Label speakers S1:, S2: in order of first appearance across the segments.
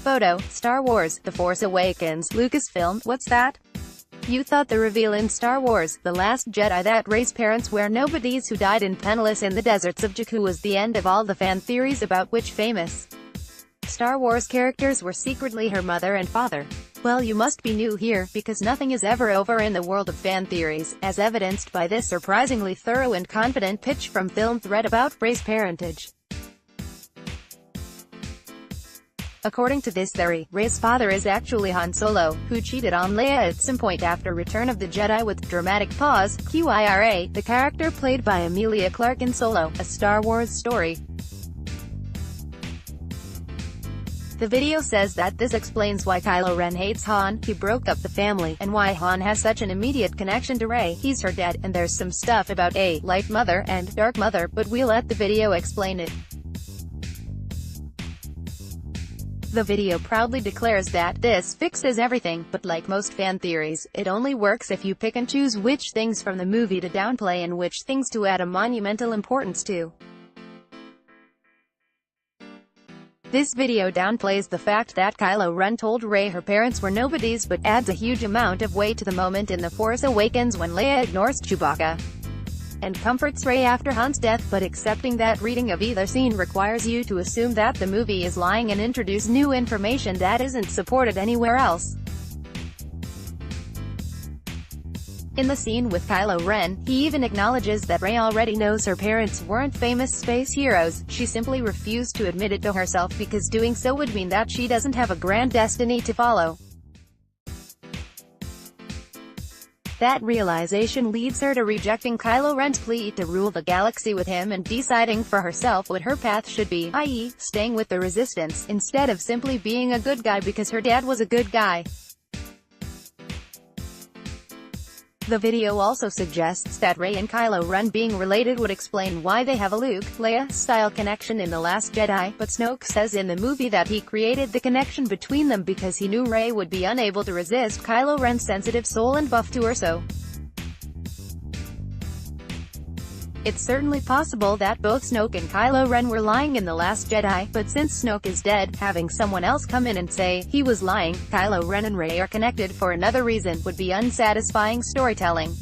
S1: Photo, Star Wars, The Force Awakens, Lucasfilm, what's that? You thought the reveal in Star Wars, The Last Jedi that Rey's parents were nobodies who died in penniless in the deserts of Jakku was the end of all the fan theories about which famous Star Wars characters were secretly her mother and father. Well, you must be new here, because nothing is ever over in the world of fan theories, as evidenced by this surprisingly thorough and confident pitch from Film Thread about Rey's parentage. According to this theory, Rey's father is actually Han Solo, who cheated on Leia at some point after Return of the Jedi with dramatic pause, QIRA, the character played by Emilia Clarke in Solo, A Star Wars Story. The video says that this explains why Kylo Ren hates Han, he broke up the family, and why Han has such an immediate connection to Rey, he's her dad, and there's some stuff about a light mother and dark mother, but we'll let the video explain it. The video proudly declares that this fixes everything, but like most fan theories, it only works if you pick and choose which things from the movie to downplay and which things to add a monumental importance to. This video downplays the fact that Kylo Ren told Rey her parents were nobodies but adds a huge amount of weight to the moment in The Force Awakens when Leia ignores Chewbacca and comforts Rey after Han's death, but accepting that reading of either scene requires you to assume that the movie is lying and introduce new information that isn't supported anywhere else. In the scene with Kylo Ren, he even acknowledges that Rey already knows her parents weren't famous space heroes. She simply refused to admit it to herself because doing so would mean that she doesn't have a grand destiny to follow. That realization leads her to rejecting Kylo Ren's plea to rule the galaxy with him and deciding for herself what her path should be, i.e., staying with the Resistance, instead of simply being a good guy because her dad was a good guy. The video also suggests that Rey and Kylo Ren being related would explain why they have a Luke, Leia-style connection in The Last Jedi, but Snoke says in the movie that he created the connection between them because he knew Rey would be unable to resist Kylo Ren's sensitive soul and buff to her so. It's certainly possible that both Snoke and Kylo Ren were lying in The Last Jedi, but since Snoke is dead, having someone else come in and say he was lying, Kylo Ren and Rey are connected for another reason would be unsatisfying storytelling.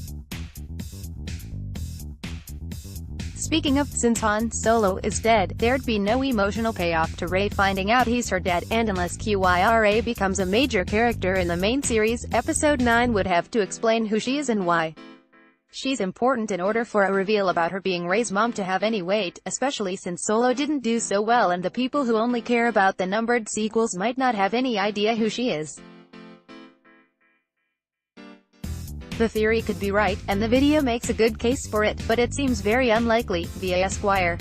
S1: Speaking of, since Han Solo is dead, there'd be no emotional payoff to Rey finding out he's her dad, and unless QIRA becomes a major character in the main series, Episode 9 would have to explain who she is and why she's important in order for a reveal about her being Rey's mom to have any weight, especially since Solo didn't do so well and the people who only care about the numbered sequels might not have any idea who she is. The theory could be right, and the video makes a good case for it, but it seems very unlikely, via Esquire.